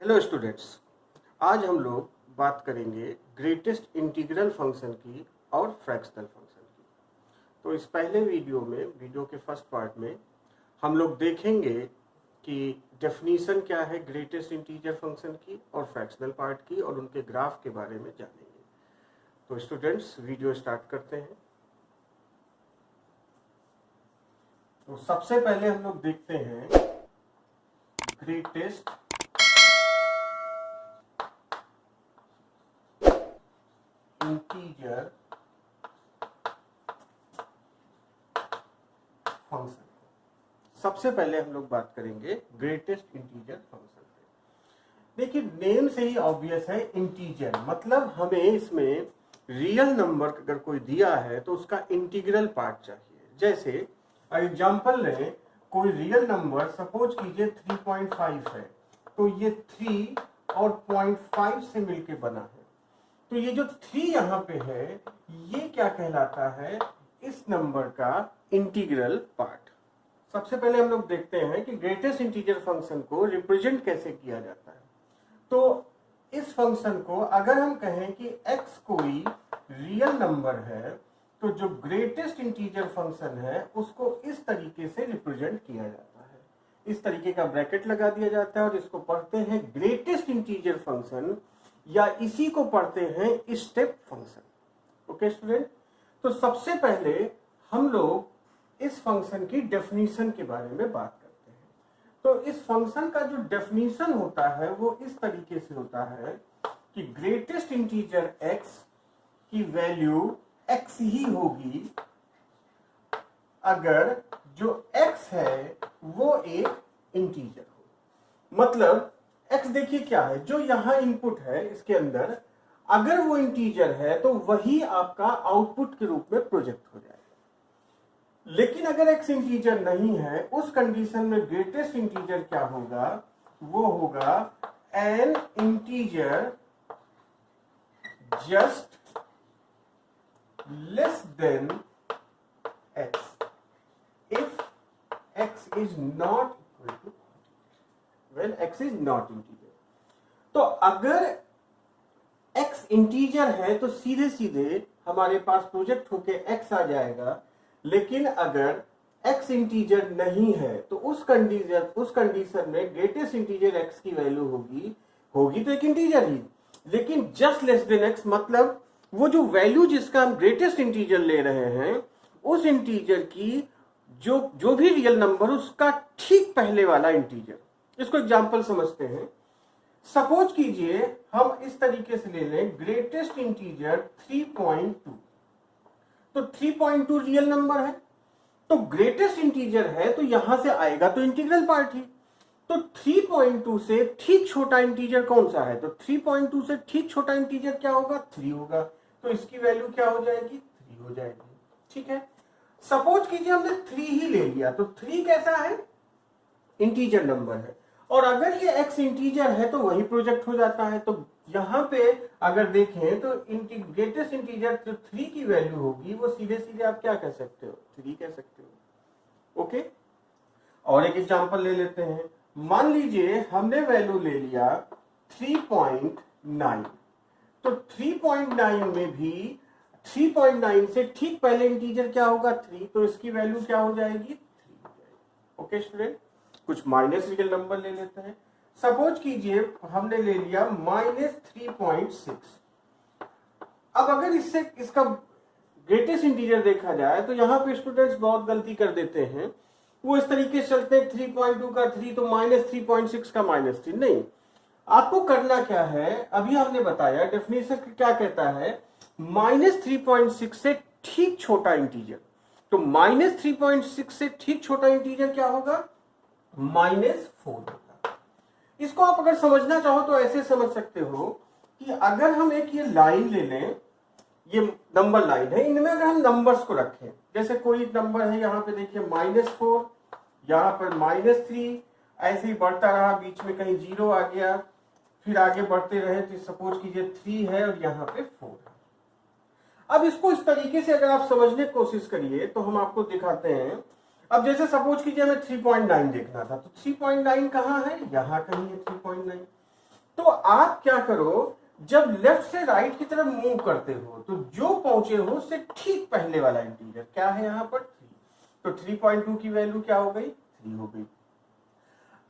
Hello students, आज हम लोग बात करेंगे ग्रेटेस्ट इंटीग्रल फंक्शन की और फ्रैक्शनल फंक्शन की। तो इस पहले वीडियो के फर्स्ट पार्ट में हम लोग देखेंगे कि डेफिनीशन क्या है ग्रेटेस्ट इंटीजर फंक्शन की और फ्रैक्शनल पार्ट की, और उनके ग्राफ के बारे में जानेंगे। तो स्टूडेंट्स, वीडियो स्टार्ट करते हैं। तो सबसे पहले हम लोग देखते हैं ग्रेटेस्ट इंटीजर फंक्शन। सबसे पहले हम लोग बात करेंगे ग्रेटेस्ट इंटीजर फंक्शन पे। देखिए, नेम से ही ऑब्वियस है, इंटीजर मतलब हमें इसमें रियल नंबर अगर कोई दिया है तो उसका इंटीग्रल पार्ट चाहिए। जैसे एग्जांपल लें, कोई रियल नंबर सपोज कीजिए 3.5 है, तो ये 3 और 0.5 से मिलके बना है। तो ये जो 3 यहाँ पे है, ये क्या कहलाता है? इस नंबर का इंटीग्रल पार्ट। सबसे पहले हम लोग देखते हैं कि ग्रेटेस्ट इंटीजर फंक्शन को रिप्रेजेंट कैसे किया जाता है। तो इस फंक्शन को अगर हम कहें कि x कोई रियल नंबर है, तो जो ग्रेटेस्ट इंटीजर फंक्शन है उसको इस तरीके से रिप्रेजेंट किया जाता है। इस तरीके का ब्रैकेट लगा दिया जाता है और इसको पढ़ते हैं ग्रेटेस्ट इंटीजर फंक्शन, या इसी को पढ़ते हैं स्टेप फंक्शन। ओके स्टूडेंट, तो सबसे पहले हम लोग इस फंक्शन की डेफिनेशन के बारे में बात करते हैं। तो इस फंक्शन का जो डेफिनेशन होता है वो इस तरीके से होता है कि ग्रेटेस्ट इंटीजर x की वैल्यू x ही होगी अगर जो x है वो एक इंटीजर हो। मतलब x देखिए क्या है, जो यहां इनपुट है इसके अंदर, अगर वो इंटीजर है तो वही आपका आउटपुट के रूप में प्रोजेक्ट हो जाएगा। लेकिन अगर x इंटीजर नहीं है, उस कंडीशन में ग्रेटेस्ट इंटीजर क्या होगा? वो होगा N integer just less than x if x is not equal to when x is not integer। तो अगर x इंटीजर है तो सीधे सीधे हमारे पास प्रोजेक्ट होके x आ जाएगा। लेकिन अगर x इंटीजर नहीं है तो उस कंडीशन में ग्रेटेस्ट इंटीजर x की वैल्यू होगी तो एक इंटीजर ही, लेकिन जस्ट लेस देन x मतलब वो जो वैल्यू जिसका हम ग्रेटेस्ट इंटीजर ले रहे हैं उस इंटीजर की जो भी रियल नंबर उसका ठीक पहले वाला इंटीजर। इसको एग्जांपल समझते हैं। सपोज कीजिए हम इस तरीके से ले लें ग्रेटेस्ट इंटीजर 3.2। तो 3.2 रियल नंबर है, तो ग्रेटेस्ट इंटीजर है तो यहां से आएगा तो इंटीग्रल पार्ट ही। तो 3.2 से ठीक छोटा इंटीजर कौन सा है? तो 3.2 से ठीक छोटा इंटीजर क्या होगा? 3 होगा। तो इसकी वैल्यू क्या हो जाएगी? 3 हो जाएगी। ठीक है, सपोज कीजिए हमने 3 ही ले लिया, तो 3 कैसा है? इंटीजर नंबर है, और अगर ये x इंटीजर है तो वही प्रोजेक्ट हो जाता है। तो यहां पे अगर देखें तो ग्रेटेस्ट इंटीजर जो 3 की वैल्यू होगी वो सीधे सीधे आप क्या कह सकते हो? 3 कह सकते हो। ओके, और एक एग्जांपल ले लेते हैं। मान लीजिए हमने वैल्यू ले लिया 3.9। तो 3.9 में भी 3.9 से ठीक पहले इंटीजर क्या होगा? 3। तो इसकी वैल्यू क्या हो जाएगी? 3 हो जाएगी। ओके स्टूडेंट, कुछ माइनस रियल नंबर ले लेते हैं। सपोज कीजिए हमने ले लिया -3.6। अब अगर इसका ग्रेटेस्ट इंटीजर देखा जाए तो यहां पे स्टूडेंट्स बहुत गलती कर देते हैं। वो इस तरीके से चलते हैं 3.2 का 3 तो -3.6 का -3। नहीं, आपको करना क्या है? अभी हमने बताया डेफिनेशन क्या कहता है, -3.6 से ठीक छोटा इंटीजर। तो -3.6 से ठीक छोटा इंटीजर क्या होगा? -4 होगा। इसको आप अगर समझना चाहो तो ऐसे समझ सकते हो कि अगर हम एक ये लाइन ले लें, ये नंबर लाइन है, इनमें अगर हम नंबर्स को रखें, जैसे कोई नंबर है यहाँ पे देखिए -4, यहाँ पर -3, ऐसे ही बढ़ता रहा, बीच में कहीं 0 आ गया, फिर आगे बढ़ते रहे तो सपोज कीजिए 3 है और यहाँ पे 4 है। अब इसको इस तरीके से अगर आप समझने की कोशिश करिए तो हम आपको दिखाते हैं। अब जैसे सपोज कीजिए हमें 3.9 देखना था, तो 3.9 कहाँ है? यहाँ कहीं है 3.9। तो आप क्या करो, जब लेफ्ट से राइट की तरफ मूव करते हो तो जो पहुंचे हो उससे ठीक पहले वाला इंटीजर क्या है यहाँ पर 3, तो 3.2 की वैल्यू क्या हो गई 3 हो गई।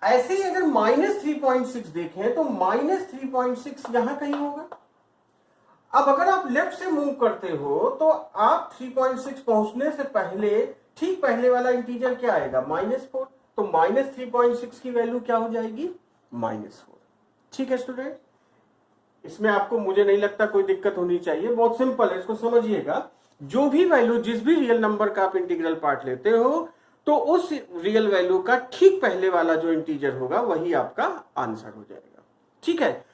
ऐसे ही अगर -3.6 देखें तो -3.6 यहां कहीं होगा। अब अगर आप लेफ्ट से मूव करते हो तो आप 3.6 पहुंचने से पहले ठीक पहले वाला इंटीजर क्या आएगा -4, तो -3.6 की वैल्यू क्या हो जाएगी -4। ठीक है स्टूडेंट, इसमें आपको मुझे नहीं लगता कोई दिक्कत होनी चाहिए, बहुत सिंपल है, इसको समझिएगा। जो भी वैल्यू जिस भी रियल नंबर का आप इंटीग्रल पार्ट लेते हो तो उस रियल वैल्यू का ठीक पहले वाला जो इंटीजर होगा वही आपका आंसर हो जाएगा। ठीक है,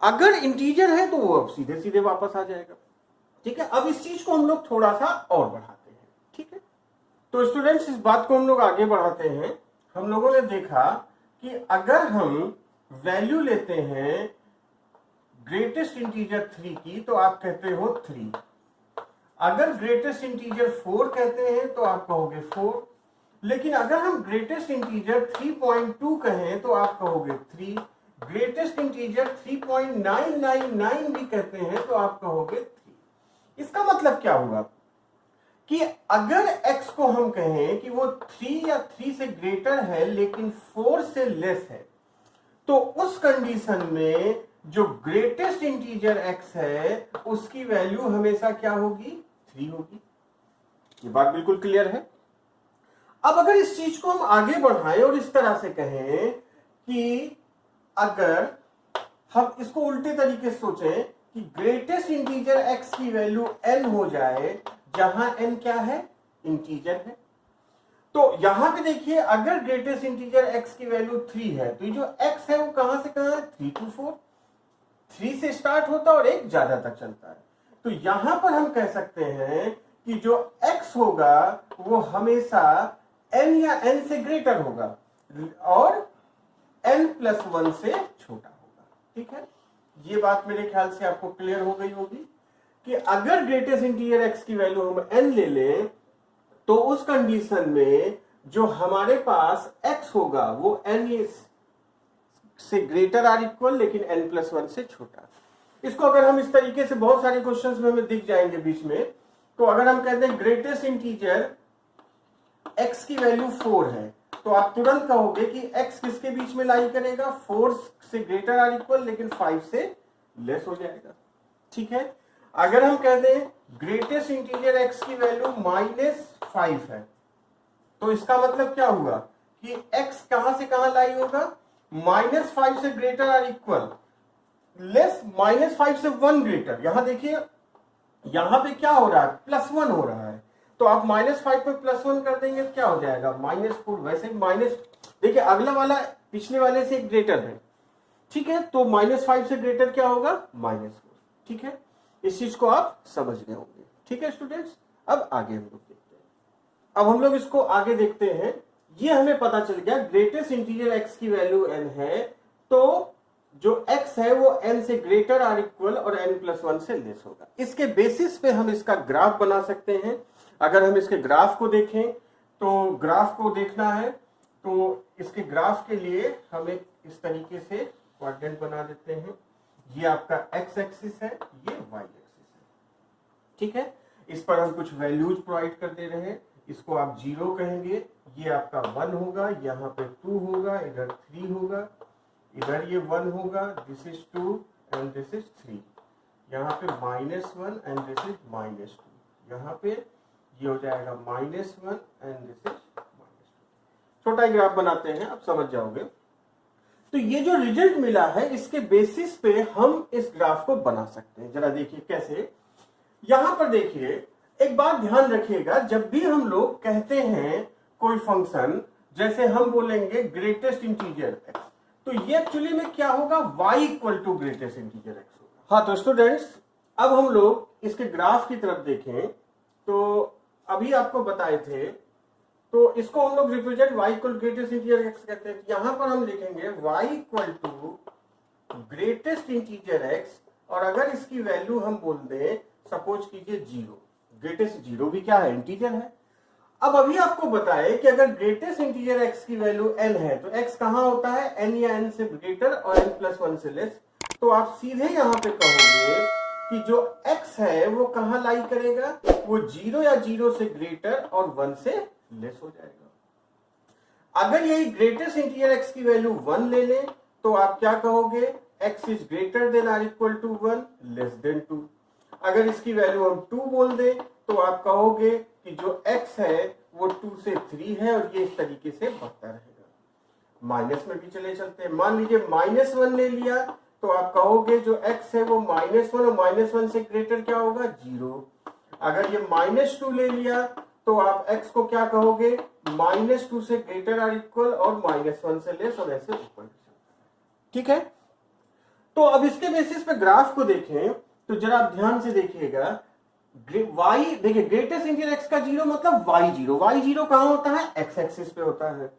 अगर इंटीजर है तो वो अब सीधे सीधे वापस आ जाएगा। ठीक है, अब इस चीज को हम लोग थोड़ा सा और बढ़ाते हैं। ठीक है, तो स्टूडेंट्स इस बात को हम लोग आगे बढ़ाते हैं। हम लोगों ने देखा कि अगर हम वैल्यू लेते हैं ग्रेटेस्ट इंटीजर 3 की तो आप कहते हो 3, अगर ग्रेटेस्ट इंटीजर 4 कहते हैं तो आप कहोगे 4, लेकिन अगर हम ग्रेटेस्ट इंटीजर 3.2 कहें तो आप कहोगे 3, ग्रेटेस्ट इंटीजर 3.999 भी कहते हैं तो आप कहोगे 3। इसका मतलब क्या हुआ कि अगर x को हम कहें कि वो 3 या 3 से ग्रेटर है लेकिन 4 से लेस है, तो उस कंडीशन में जो ग्रेटेस्ट इंटीजर x है उसकी वैल्यू हमेशा क्या होगी 3 होगी। ये बात बिल्कुल क्लियर है। अब अगर इस चीज को हम आगे बढ़ाएं और इस तरह से कहें कि अगर हम इसको उल्टे तरीके से सोचें कि ग्रेटेस्ट इंटीजर x की वैल्यू n हो जाए, जहां n क्या है इंटीजर है, तो यहां पे देखिए अगर ग्रेटेस्ट इंटीजर x की वैल्यू 3 है तो ये जो x है वो कहां से कहां है 3 to 4, 3 से स्टार्ट होता है और 1 ज्यादा तक चलता है। तो यहां पर हम कह सकते हैं कि जो x होगा वो हमेशा n या n से ग्रेटर होगा और n+1 से छोटा होगा। ठीक है, ये बात मेरे ख्याल से आपको क्लियर हो गई होगी कि अगर ग्रेटेस्ट इंटीजर x की वैल्यू हम n ले लें तो उस कंडीशन में जो हमारे पास x होगा वो n से ग्रेटर आर इक्वल लेकिन n+1 से छोटा। इसको अगर हम इस तरीके से बहुत सारे क्वेश्चंस में हमें दिख जाएंगे बीच में, तो अगर हम कहते हैं ग्रेटेस्ट इंटीजर x की वैल्यू 4 है तो आप तुरंत कहोगे कि x किसके बीच में लाई करेगा 4 से ग्रेटर आर इक्वल लेकिन 5 से लेस हो जाएगा। ठीक है, अगर हम कह दें ग्रेटेस्ट इंटीजर x की वैल्यू -5 है तो इसका मतलब क्या हुआ कि x कहां से कहां लाई होगा -5 से ग्रेटर आर इक्वल लेस -5 से 1 ग्रेटर। यहां देखिए यहां पे क्या हो रहा है +1 हो रहा है, तो आप -5 पे +1 कर देंगे क्या हो जाएगा -4। वैसे माइनस देखिए अगला वाला पिछले वाले से ग्रेटर है। ठीक है, तो -5 से ग्रेटर क्या होगा -4। ठीक है, इस चीज को आप समझ गए होंगे। ठीक है स्टूडेंट्स, अब आगे हम लोग देखते हैं। अब हम लोग इसको आगे देखते हैं। ये हमें पता चल गया ग्रेटेस्ट इंटीजर x की वैल्यू n है, तो जो x है वो n से ग्रेटर आर इक्वल और n+1 से लेस होगा। इसके बेसिस पे हम इसका ग्राफ बना सकते हैं। अगर हम इसके ग्राफ को देखें तो ग्राफ को देखना है तो इसके ग्राफ के लिए हम एक इस तरीके से क्वाड्रेंट बना देते हैं। ये आपका x एक्सिस है, ये y एक्सिस है। ठीक है, इस पर हम कुछ वैल्यूज प्रोवाइड कर दे रहे हैं। इसको आप 0 कहेंगे, ये आपका 1 होगा, यहाँ पे 2 होगा, इधर 3 होगा, इधर ये 1 होगा, this is 2 and this is 3, यहाँ पे -1 एंड दिस इज -2, यहाँ पे ये हो जाएगा -1 एंड दिस इज -2। छोटा ग्राफ बनाते हैं, आप समझ जाओगे। तो ये जो रिजल्ट मिला है इसके बेसिस पे हम इस ग्राफ को बना सकते हैं। जरा देखिए कैसे। यहां पर देखिए एक बात ध्यान रखिएगा, जब भी हम लोग कहते हैं कोई फंक्शन, जैसे हम बोलेंगे ग्रेटेस्ट इंटीजर x, तो ये एक्चुअली में क्या होगा y equal to greatest integer x होगा। हाँ, तो स्टूडेंट्स अब हम लोग इसके ग्राफ की तरफ देखें तो अभी आपको बताए थे, तो इसको हम लोग represent y equal greatest integer x कहते हैं। यहां पर हम लिखेंगे y equal to greatest integer x, और अगर इसकी वैल्यू हम बोल दें सपोज कीजिए 0, ग्रेटेस्ट 0 भी क्या है इंटीजर है। अब अभी आपको बताए कि अगर ग्रेटेस्ट इंटीजर x की वैल्यू n है तो x कहां होता है n या n से ग्रेटर और n+1 से लेस। तो आप सीधे यहां पे कहोगे कि जो x है वो कहां लाई करेगा, वो 0 या 0 से ग्रेटर और 1 से लेस हो जाएगा। अगर यही ग्रेटेस्ट इंटीजर x की वैल्यू 1 ले लें तो आप क्या कहोगे, x is greater than or equal to 1 less than 2। अगर इसकी वैल्यू हम 2 बोल दें तो आप कहोगे कि जो x है वो 2 से 3 है और ये इस तरीके से बढ़ता रहेगा। माइनस में भी चले चलते हैं, मान लीजिए -1 ले लिया तो आप कहोगे जो x है वो -1 और -1 से ग्रेटर क्या होगा, 0। अगर ये -2 ले लिया तो आप x को क्या कहोगे, -2 से ग्रेटर और इक्वल और -1 से लेस और ऐसे ऊपर। ठीक है, तो अब इसके बेसिस पे ग्राफ को देखें तो जरा आप ध्यान से देखिएगा, y देखिए ग्रेटेस्ट इंटीजर x का 0 मतलब y0 कहां होता है, x एक्सिस पे होता है।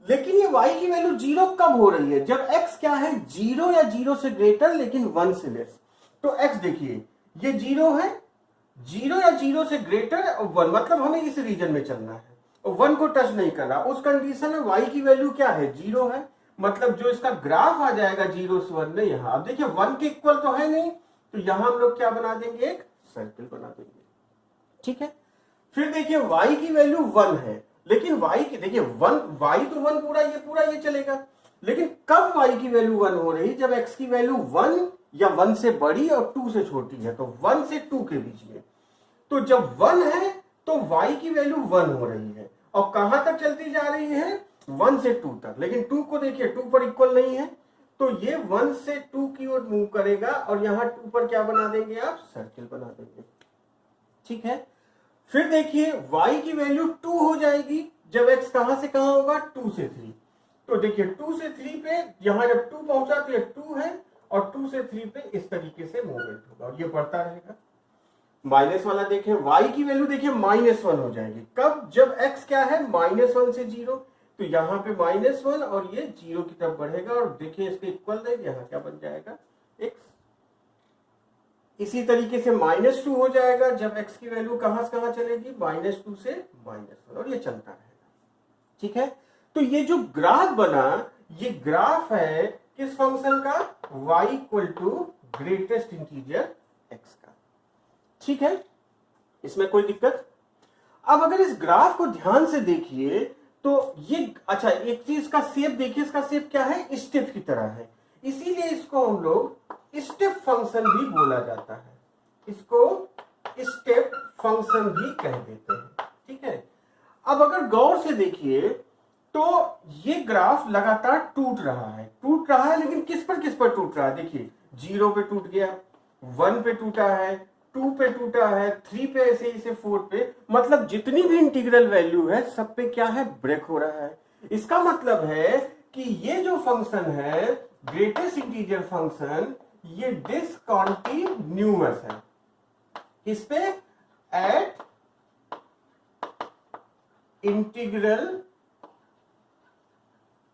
लेकिन ये y की वैल्यू 0 कब हो रही है, जब x क्या है 0 या 0 से ग्रेटर लेकिन 1 से लेस। तो x देखिए ये 0 है, 0 या 0 से ग्रेटर और 1, मतलब हमें इस रीजन में चलना है और 1 को टच नहीं कर रहा। उस कंडीशन में y की वैल्यू क्या है, 0 है, मतलब जो इसका ग्राफ आ जाएगा 0 से 1 में यहां। अब देखिए 1 के इक्वल तो है नहीं, तो यहां हम लोग क्या बना देंगे, एक सर्किल बना देंगे। ठीक है, फिर देखिए y की वैल्यू 1 है, लेकिन y की देखिए 1 y तो 1 पूरा ये चलेगा, लेकिन कब y की वैल्यू 1 हो रही, जब x की वैल्यू 1 या 1 से बड़ी और 2 से छोटी है, तो 1 से 2 के बीच में। तो जब 1 है तो y की वैल्यू 1 हो रही है और कहां तक चलती जा रही है, 1 से 2 तक। लेकिन 2 को देखिए 2 पर इक्वल नहीं है, तो ये 1 से 2 की ओर मूव करेगा और यहां 2 पर क्या बना देंगे आप, सर्किल बना देंगे। ठीक है, फिर देखिए y की वैल्यू 2 हो जाएगी जब x कहां से कहां होगा, 2 से 3। तो देखिए 2 से 3 पे यहां जब 2 पहुंचा तो ये 2 है और 2 से 3 पे इस तरीके से मूवमेंट होगा और ये बढ़ता रहेगा। माइनस वाला देखें, y की वैल्यू देखिए -1 हो जाएगी, कब, जब x क्या है -1 से 0, तो यहां पे -1 और ये 0 की तरफ बढ़ेगा और देखिए इसके इक्वल है, यहां क्या बन जाएगा, x। इसी तरीके से -2 हो जाएगा जब x की वैल्यू कहां से कहां चलेगी, -2 से -1 और ये चलता रहेगा। ठीक है, तो ये जो ग्राफ बना, ये ग्राफ है किस फंक्शन का, y equal to greatest integer x का। ठीक है, इसमें कोई दिक्कत। अब अगर इस ग्राफ को ध्यान से देखिए तो ये, अच्छा एक चीज का शेप देखिए, इसका शेप क्या है, स्टेप की तरह है, इसीलिए इसको हम लोग स्टेप फंक्शन भी बोला जाता है, इसको स्टेप फंक्शन भी कह देते हैं। ठीक है, अब अगर गौर से देखिए तो ये ग्राफ लगातार टूट रहा है, लेकिन किस पर टूट रहा है, देखिए 0 पे टूट गया, 1 पे टूटा है, 2 पे टूटा है, 3 पे, ऐसे ही से 4 पे, मतलब जितनी भी इंटीग्रल वैल्यू है सब पे क्या है, ब्रेक हो रहा है। इसका मतलब है कि ये जो फंक्शन है ग्रेटेस्ट इंटीजर फंक्शन, ये डिसकंटिन्यूअस है। इस पे at integral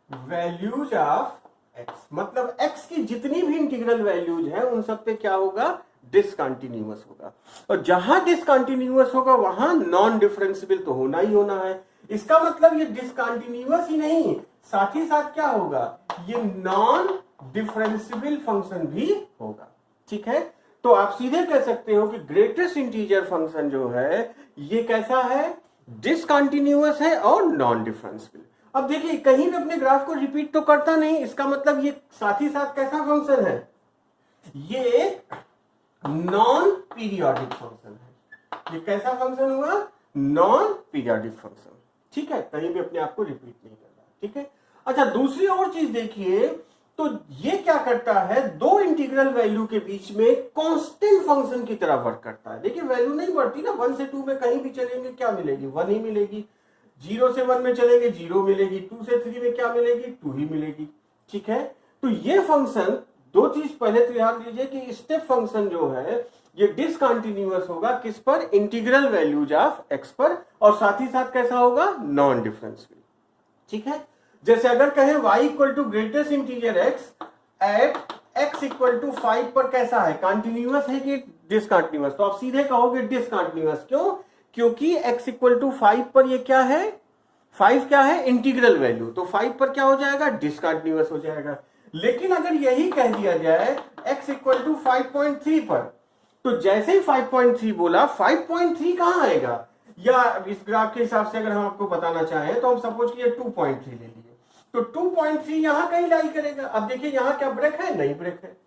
values of x, मतलब एक्स की जितनी भी इंटीग्रल वैल्यूज है उन सब पे क्या होगा, डिसकंटिन्यूअस होगा। और जहां डिसकंटिन्यूअस होगा वहां नॉन डिफरेंशियल तो होना ही होना है। इसका मतलब ये डिसकंटिन्यूअस ही नहीं, साथ ही साथ क्या होगा, ये नॉन डिफरेंशियल फंक्शन भी होगा। ठीक है, तो आप सीधे कह सकते हो कि ग्रेटेस्ट इंटीजर फंक्शन जो है ये कैसा है, डिसकंटिन्यूअस है और नॉन डिफरेंशियल। अब देखिए कहीं भी अपने ग्राफ को रिपीट तो करता नहीं, इसका मतलब ये साथ ही साथ कैसा फंक्शन है, ये एक नॉन पीरियोडिक फंक्शन है। ये कैसा फंक्शन हुआ, नॉन पीरियोडिक फंक्शन। ठीक है, कहीं भी अपने आप को रिपीट नहीं कर रहा। ठीक है, अच्छा दूसरी और चीज देखिए, तो ये क्या करता है, दो इंटीग्रल वैल्यू के बीच में कांस्टेंट फंक्शन की तरह वर्क करता है। देखिए वैल्यू नहीं बढ़ती ना, 1 से 2 में कहीं भी चलेंगे क्या मिलेगी, 1 ही मिलेगी, 0 से 1 में चलेंगे 0 मिलेगी, 2 से 3 में क्या मिलेगी, 2 ही मिलेगी। ठीक है, तो ये फंक्शन, दो चीज पहले तो याद लीजिए कि स्टेप फंक्शन जो है ये डिसकंटिन्यूअस होगा किस पर, इंटीग्रल वैल्यूज ऑफ एक्स पर, और साथ ही साथ कैसा होगा, नॉन डिफरेंशियल। ठीक है, जैसे अगर कहें y equal to greatest integer x at x equal to 5 पर कैसा है, कंटिन्यूअस है कि डिसकंटिन्यूअस, तो आप सीधे कहोगे डिसकंटिन्यूअस। क्यों, क्योंकि x इक्वल टू 5 पर ये क्या है, 5 क्या है, इंटीग्रल वैल्यू, तो 5 पर क्या हो जाएगा, डिसकंटिन्यूअस हो जाएगा। लेकिन अगर यही कह दिया जाए x इक्वल टू 5.3 पर, तो जैसे ही 5.3 बोला 5.3 कहां आएगा, या इस ग्राफ के हिसाब से अगर हम आपको बताना चाहें तो हम सपोज कि ये 2.3 ले लिए, तो 2.3 यहां कहीं लाई करेगा। अब देखिए यहां क्या ब्रेक है, नहीं ब्रेक है,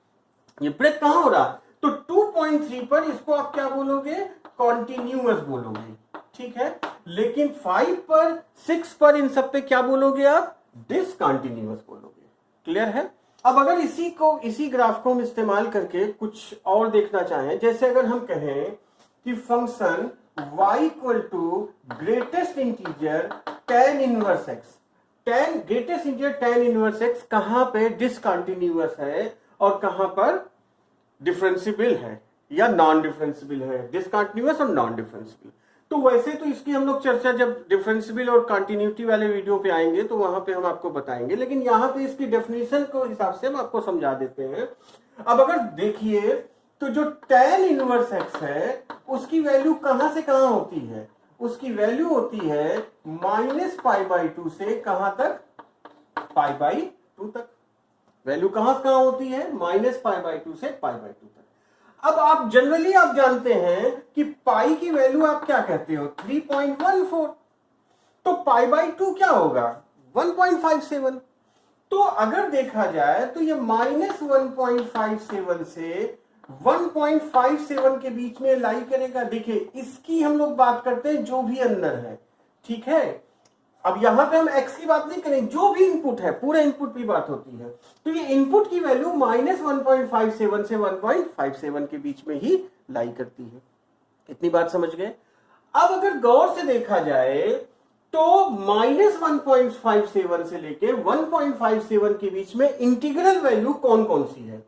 ये ब्रेक कहां हो रहा, तो 2.3 पर इसको आप क्या बोलोगे, कॉन्टिन्यूअस बोलोगे, ठीक है। लेकिन 5 पर 6 पर इन सब पे क्या बोलोगे आप, डिसकंटिन्यूअस बोलोगे। क्लियर है। अब अगर इसी ग्राफ को हम इस्तेमाल करके कुछ और देखना चाहें, जैसे अगर हम कहें कि function y equal to greatest integer tan inverse x, greatest integer tan inverse x कहां पे डिसकंटिन्यूअस है और कहां पर डिफरेंशियल है या नॉन डिफरेंशियल है, डिसकंटिन्यूअस और नॉन डिफरेंशियल। तो वैसे तो इसकी हम लोग चर्चा जब डिफरेंशियल और कंटिन्यूटी वाले वीडियो पे आएंगे तो वहां पे हम आपको बताएंगे, लेकिन यहाँ पे इसकी डेफिनेशन को हिसाब से हम आपको समझा देते हैं। अब अगर देखिए तो जो tan इनवर्स x है उसकी वैल्यू कहां से कहां होती है, उसकी वैल्यू होती है -π/2 से कहां तक, π/2 तक। वैल्यू कहां से कहां होती है, -π/2 से π/2 तक। अब आप जनरली आप जानते हैं कि पाई की वैल्यू आप क्या कहते हो, 3.14, तो π/2 क्या होगा, 1.57। तो अगर देखा जाए तो ये -1.57 से 1.57 के बीच में लाई करेगा। देखिए इसकी हम लोग बात करते हैं जो भी अंदर है, ठीक है। अब यहां पे हम x की बात नहीं करें, जो भी इनपुट है पूरे इनपुट की बात होती है। तो ये इनपुट की वैल्यू -1.57 से 1.57 के बीच में ही लाई करती है। इतनी बात समझ गए। अब अगर गौर से देखा जाए तो -1.57 से लेके 1.57 के बीच में इंटीग्रल वैल्यू कौन कौन सी है,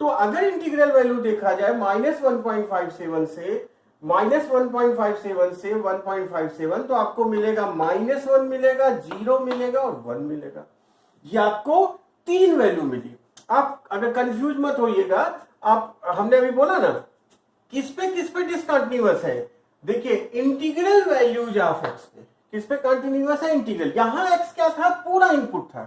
तो अगर इंटीग्रल वैल्यू देखा जाए -1.57 से 1.57 तो आपको मिलेगा -1 मिलेगा, 0 मिलेगा और 1 मिलेगा। ये आपको 3 वैल्यू मिली। आप अगर कंफ्यूज मत होइएगा, आप हमने अभी बोला ना किस पे डिसकंटिन्यूअस है, देखिए इंटीग्रल वैल्यूज ऑफ x पे किस पे कंटिन्यूअस है, इंटीग्रल। यहां x क्या था, पूरा इनपुट था,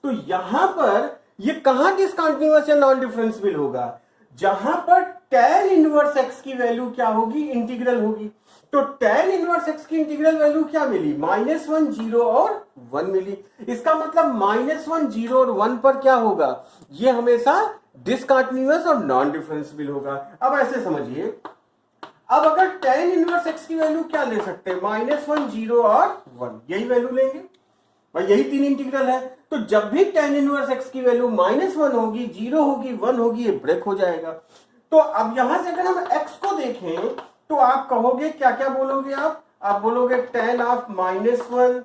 तो यहां पर ये कहां डिसकंटिन्यूअस या नॉन डिफरेंशियल होगा, जहां पर tan इनवर्स x की वैल्यू क्या होगी, इंटीग्रल होगी। तो tan इनवर्स x की इंटीग्रल वैल्यू क्या मिली, -1, 0 और 1 मिली। इसका मतलब -1, 0 और 1 पर क्या होगा, ये हमेशा डिसकंटिन्यूअस और नॉन डिफरेंशियल होगा। अब ऐसे समझिए, अब अगर tan इनवर्स x की वैल्यू क्या ले सकते हैं, -1, 0 और 1, यही वैल्यू लेंगे भाई, यही 3 इंटीग्रल है। तो जब भी tan इनवर्स x की वैल्यू -1 होगी, 0 होगी, 1 होगी, ये ब्रेक हो जाएगा। तो अब यहां से अगर हम x को देखें तो आप कहोगे क्या क्या बोलोगे, आप बोलोगे tan ऑफ -1,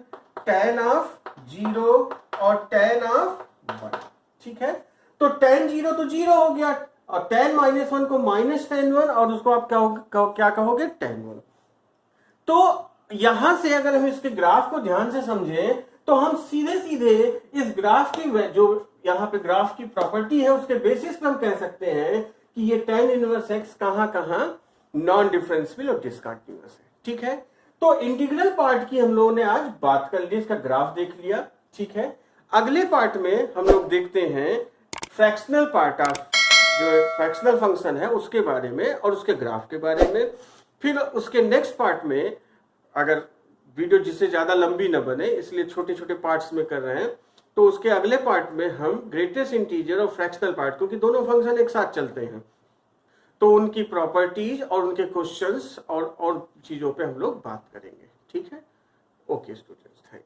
tan ऑफ 0 और tan ऑफ 1, ठीक है। तो tan 0 तो 0 हो गया और tan -1 को -tan1 और उसको आप क्या कहोगे, tan1। तो यहां से अगर हम इसके ग्राफ को ध्यान से समझें तो हम सीधे सीधे इस ग्राफ की जो यहाँ पे ग्राफ की प्रॉपर्टी है उसके बेसिस पे हम कह सकते हैं कि ये tan इनवर्स x कहां कहां नॉन डिफरेंशियल और डिसकंटिन्यूअस है, ठीक है। तो इंटीग्रल पार्ट की हम लोगों ने आज बात कर ली, इसका ग्राफ देख लिया, ठीक है। अगले पार्ट में हम लोग देखते हैं फ्रैक्शनल पार्ट ऑफ जो फ्रैक्शनल फंक्शन है उसके बारे में और उसके ग्राफ के बारे में। फिर उसके नेक्स्ट पार्ट में, अगर वीडियो जिससे ज्यादा लंबी न बने इसलिए छोटे छोटे पार्ट्स में कर रहे हैं, तो उसके अगले पार्ट में हम ग्रेटेस्ट इंटीजर और फ्रैक्शनल पार्ट, क्योंकि दोनों फंक्शन एक साथ चलते हैं, तो उनकी प्रॉपर्टीज और उनके क्वेश्चंस और चीजों पे हम लोग बात करेंगे, ठीक है। Okay students, thank you.